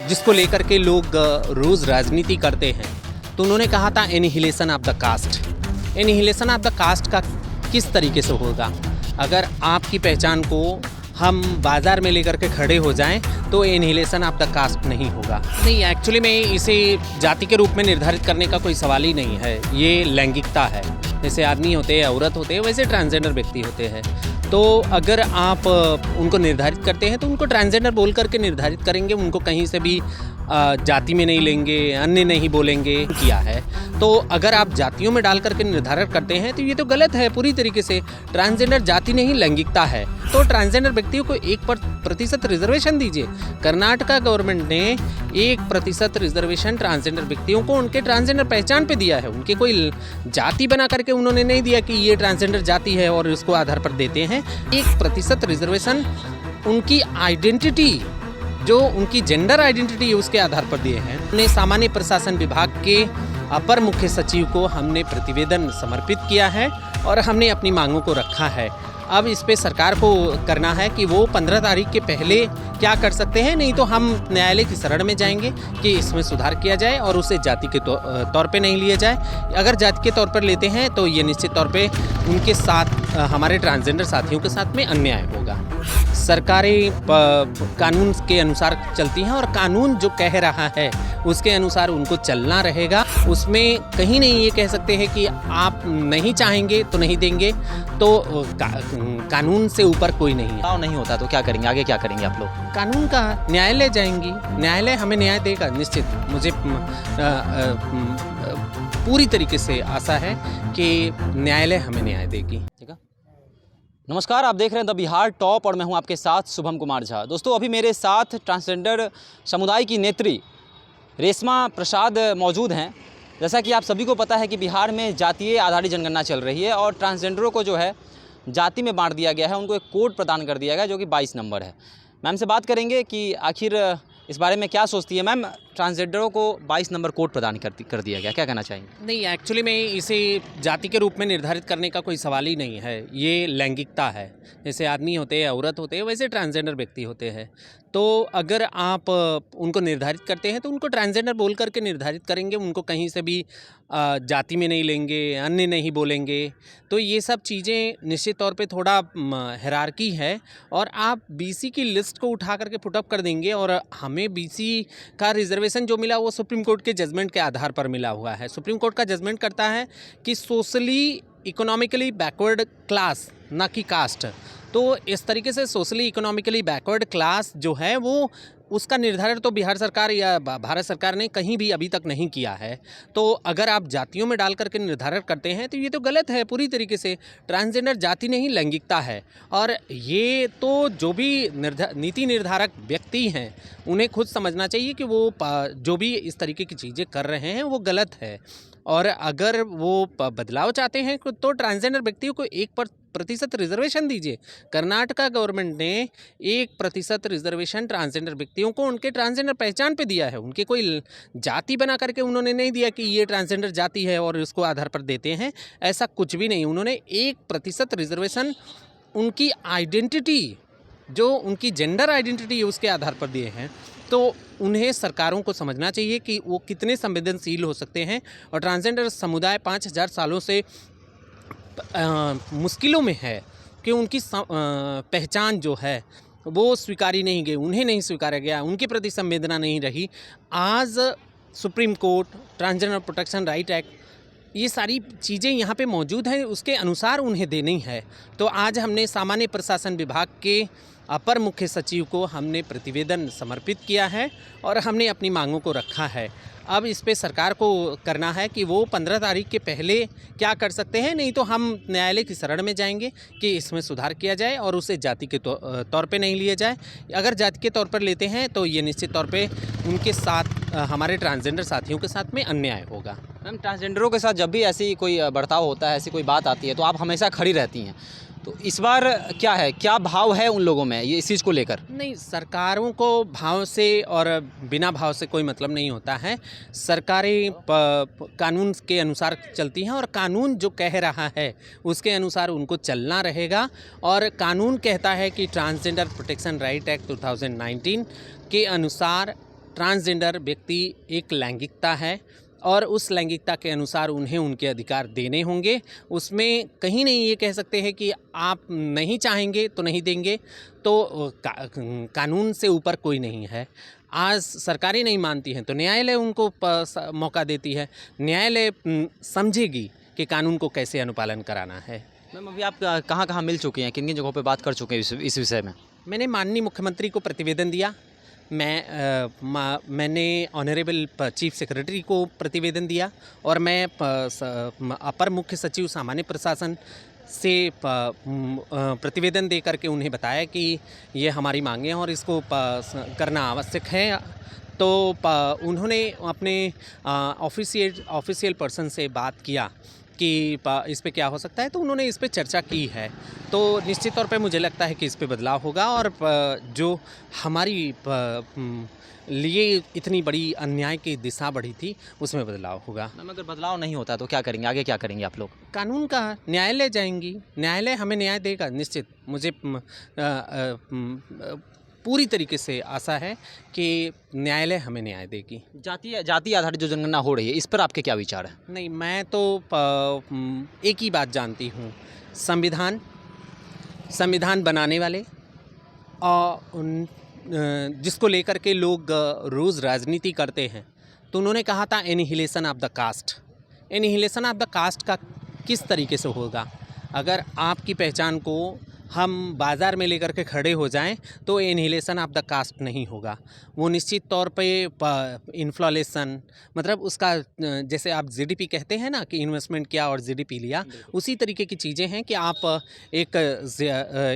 जिसको लेकर के लोग रोज़ राजनीति करते हैं, तो उन्होंने कहा था annihilation of the caste. Annihilation of the caste का किस तरीके से होगा? अगर आपकी पहचान को हम बाज़ार में लेकर के खड़े हो जाएं तो एनिहिलेशन ऑफ द कास्ट नहीं होगा। नहीं, एक्चुअली में इसे जाति के रूप में निर्धारित करने का कोई सवाल ही नहीं है। ये लैंगिकता है। जैसे आदमी होते हैं, औरत होते हैं, वैसे ट्रांसजेंडर व्यक्ति होते हैं। तो अगर आप उनको निर्धारित करते हैं तो उनको ट्रांसजेंडर बोल करके निर्धारित करेंगे, उनको कहीं से भी जाति में नहीं लेंगे, अन्य नहीं बोलेंगे किया है। तो अगर आप जातियों में डाल करके निर्धारण करते हैं तो ये तो गलत है पूरी तरीके से। ट्रांसजेंडर जाति नहीं लैंगिकता है। तो ट्रांसजेंडर व्यक्तियों को 1% रिजर्वेशन दीजिए। कर्नाटका गवर्नमेंट ने 1% रिजर्वेशन ट्रांसजेंडर व्यक्तियों को उनके ट्रांसजेंडर पहचान पे दिया है। उनके कोई जाति बना करके उन्होंने नहीं दिया कि ये ट्रांसजेंडर जाति है और इसको आधार पर देते हैं। 1% रिजर्वेशन उनकी आइडेंटिटी, जो उनकी जेंडर आइडेंटिटी है, उसके आधार पर दिए हैं। हमने सामान्य प्रशासन विभाग के अपर मुख्य सचिव को हमने प्रतिवेदन समर्पित किया है और हमने अपनी मांगों को रखा है। अब इस पे सरकार को करना है कि वो 15 तारीख के पहले क्या कर सकते हैं, नहीं तो हम न्यायालय की शरण में जाएंगे कि इसमें सुधार किया जाए और उसे जाति के तौर पे नहीं लिया जाए। अगर जाति के तौर पर लेते हैं तो ये निश्चित तौर पे उनके साथ, हमारे ट्रांसजेंडर साथियों के साथ में अन्याय होगा। सरकारें कानून के अनुसार चलती हैं और कानून जो कह रहा है उसके अनुसार उनको चलना रहेगा। उसमें कहीं नहीं ये कह सकते हैं कि आप नहीं चाहेंगे तो नहीं देंगे। तो कानून से ऊपर कोई नहीं है। नहीं होता तो क्या करेंगे, आगे क्या करेंगे आप लोग? कानून का न्यायालय जाएंगी, न्यायालय हमें न्याय देगा निश्चित। मुझे पूरी तरीके से आशा है कि न्यायालय हमें न्याय देगी। ठीक है। नमस्कार, आप देख रहे हैं द बिहार टॉप और मैं हूं आपके साथ शुभम कुमार झा। दोस्तों, अभी मेरे साथ ट्रांसजेंडर समुदाय की नेत्री रेशमा प्रसाद मौजूद हैं। जैसा कि आप सभी को पता है कि बिहार में जातीय आधारित जनगणना चल रही है और ट्रांसजेंडरों को जो है जाति में बांट दिया गया है। उनको एक कोड प्रदान कर दिया गया जो कि 22 नंबर है। मैम से बात करेंगे कि आखिर इस बारे में क्या सोचती है। मैम, ट्रांसजेंडरों को 22 नंबर कोड प्रदान कर दिया गया, क्या कहना चाहेंगे? नहीं, एक्चुअली में इसे जाति के रूप में निर्धारित करने का कोई सवाल ही नहीं है। ये लैंगिकता है। जैसे आदमी होते हैं, औरत होते हैं, वैसे ट्रांसजेंडर व्यक्ति होते हैं। तो अगर आप उनको निर्धारित करते हैं तो उनको ट्रांसजेंडर बोल करके निर्धारित करेंगे, उनको कहीं से भी जाति में नहीं लेंगे, अन्य नहीं बोलेंगे। तो ये सब चीज़ें निश्चित तौर पे थोड़ा हायरार्की है और आप बीसी की लिस्ट को उठा करके पुटअप कर देंगे। और हमें बीसी का रिजर्वेशन जो मिला वो सुप्रीम कोर्ट के जजमेंट के आधार पर मिला हुआ है। सुप्रीम कोर्ट का जजमेंट करता है कि सोशली इकोनॉमिकली बैकवर्ड क्लास, ना कि कास्ट। तो इस तरीके से सोशली इकोनॉमिकली बैकवर्ड क्लास जो है वो उसका निर्धारण तो बिहार सरकार या भारत सरकार ने कहीं भी अभी तक नहीं किया है। तो अगर आप जातियों में डाल करके निर्धारण करते हैं तो ये तो गलत है पूरी तरीके से। ट्रांसजेंडर जाति नहीं लैंगिकता है। और ये तो जो भी नीति निर्धारक व्यक्ति हैं उन्हें खुद समझना चाहिए कि वो जो भी इस तरीके की चीज़ें कर रहे हैं वो गलत है। और अगर वो बदलाव चाहते हैं तो ट्रांसजेंडर व्यक्तियों को 1% रिजर्वेशन दीजिए। कर्नाटका गवर्नमेंट ने 1% रिजर्वेशन ट्रांसजेंडर व्यक्तियों को उनके ट्रांसजेंडर पहचान पे दिया है। उनके कोई जाति बना करके उन्होंने नहीं दिया कि ये ट्रांसजेंडर जाति है और इसको आधार पर देते हैं, ऐसा कुछ भी नहीं। उन्होंने 1% रिजर्वेशन उनकी आइडेंटिटी, जो उनकी जेंडर आइडेंटिटी है, उसके आधार पर दिए हैं। तो उन्हें सरकारों को समझना चाहिए कि वो कितने संवेदनशील हो सकते हैं। और ट्रांसजेंडर समुदाय 5000 सालों से मुश्किलों में है कि उनकी पहचान जो है वो स्वीकारी नहीं गई, उन्हें नहीं स्वीकारा गया, उनके प्रति संवेदना नहीं रही। आज supreme court, transgender protection right act, ये सारी चीज़ें यहाँ पे मौजूद हैं, उसके अनुसार उन्हें देनी है। तो आज हमने सामान्य प्रशासन विभाग के अपर मुख्य सचिव को हमने प्रतिवेदन समर्पित किया है और हमने अपनी मांगों को रखा है। अब इस पे सरकार को करना है कि वो 15 तारीख के पहले क्या कर सकते हैं, नहीं तो हम न्यायालय की शरण में जाएंगे कि इसमें सुधार किया जाए और उसे जाति के तौर पे नहीं लिया जाए। अगर जाति के तौर पर लेते हैं तो ये निश्चित तौर पे उनके साथ, हमारे ट्रांसजेंडर साथियों के साथ में अन्याय होगा। मैम, ट्रांसजेंडरों के साथ जब भी ऐसी कोई बर्ताव होता है, ऐसी कोई बात आती है तो आप हमेशा खड़ी रहती हैं। तो इस बार क्या है, क्या भाव है उन लोगों में ये इस चीज़ को लेकर? नहीं, सरकारों को भाव से और बिना भाव से कोई मतलब नहीं होता है। सरकारें कानून के अनुसार चलती हैं और कानून जो कह रहा है उसके अनुसार उनको चलना रहेगा। और कानून कहता है कि ट्रांसजेंडर प्रोटेक्शन राइट एक्ट 2019 के अनुसार ट्रांसजेंडर व्यक्ति एक लैंगिकता है और उस लैंगिकता के अनुसार उन्हें उनके अधिकार देने होंगे। उसमें कहीं नहीं ये कह सकते हैं कि आप नहीं चाहेंगे तो नहीं देंगे, तो कानून से ऊपर कोई नहीं है। आज सरकारें नहीं मानती हैं तो न्यायालय उनको मौका देती है, न्यायालय समझेगी कि कानून को कैसे अनुपालन कराना है। मैम, अभी आप कहाँ कहाँ मिल चुके हैं, किन किन जगहों पे बात कर चुके हैं इस विषय में? मैंने माननीय मुख्यमंत्री को प्रतिवेदन दिया, मैंने ऑनरेबल चीफ सेक्रेटरी को प्रतिवेदन दिया और मैं अपर मुख्य सचिव सामान्य प्रशासन से प्रतिवेदन दे करके उन्हें बताया कि ये हमारी मांगें हैं और इसको करना आवश्यक है। तो उन्होंने अपने ऑफिशियल पर्सन से बात किया कि इस पे क्या हो सकता है, तो उन्होंने इस पे चर्चा की है। तो निश्चित तौर पे मुझे लगता है कि इस पे बदलाव होगा और जो हमारी लिए इतनी बड़ी अन्याय की दिशा बढ़ी थी उसमें बदलाव होगा। मैम, अगर बदलाव नहीं होता तो क्या करेंगे, आगे क्या करेंगे आप लोग? कानून का न्यायालय जाएंगी, न्यायालय हमें न्याय देगा निश्चित। मुझे पूरी तरीके से आशा है कि न्यायालय हमें न्याय देगी। जाति आधारित जो जनगणना हो रही है, इस पर आपके क्या विचार है? नहीं, मैं तो एक ही बात जानती हूँ, संविधान बनाने वाले और जिसको लेकर के लोग रोज़ राजनीति करते हैं, तो उन्होंने कहा था annihilation of the caste. Annihilation of the caste का किस तरीके से होगा? अगर आपकी पहचान को हम बाज़ार में लेकर के खड़े हो जाएं तो एनिहिलेशन ऑफ द कास्ट नहीं होगा। वो निश्चित तौर पे इन्फ्लेशन, मतलब उसका जैसे आप जीडीपी कहते हैं ना कि इन्वेस्टमेंट किया और जीडीपी लिया, उसी तरीके की चीज़ें हैं कि आप एक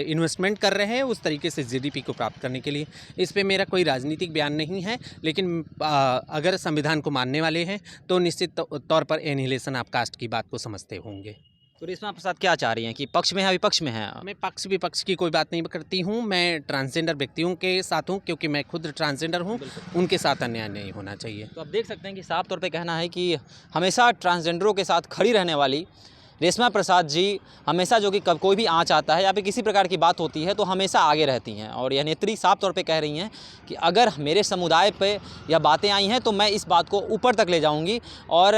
इन्वेस्टमेंट कर रहे हैं उस तरीके से जीडीपी को प्राप्त करने के लिए। इस पे मेरा कोई राजनीतिक बयान नहीं है, लेकिन अगर संविधान को मानने वाले हैं तो निश्चित तौर पर एनिहिलेशन ऑफ कास्ट की बात को समझते होंगे। तो रेशमा प्रसाद क्या चाह रही हैं कि पक्ष में है विपक्ष में है? मैं पक्ष विपक्ष की कोई बात नहीं करती हूँ, मैं ट्रांसजेंडर व्यक्तियों के साथ हूँ क्योंकि मैं खुद ट्रांसजेंडर हूँ, उनके साथ अन्याय नहीं होना चाहिए। तो आप देख सकते हैं कि साफ तौर पे कहना है कि हमेशा ट्रांसजेंडरों के साथ खड़ी रहने वाली रेशमा प्रसाद जी हमेशा, जो कि कब कोई भी आँच आता है या फिर किसी प्रकार की बात होती है तो हमेशा आगे रहती हैं। और यह नेत्री साफ तौर पे कह रही हैं कि अगर मेरे समुदाय पे यह बातें आई हैं तो मैं इस बात को ऊपर तक ले जाऊंगी और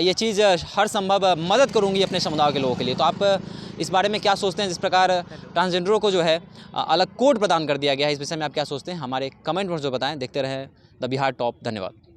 ये चीज़ हर संभव मदद करूंगी अपने समुदाय के लोगों के लिए। तो आप इस बारे में क्या सोचते हैं, जिस प्रकार ट्रांसजेंडरों को जो है अलग कोड प्रदान कर दिया गया है, इस विषय में आप क्या सोचते हैं? हमारे कमेंट में जो बताएँ। देखते रहें द बिहार टॉप। धन्यवाद।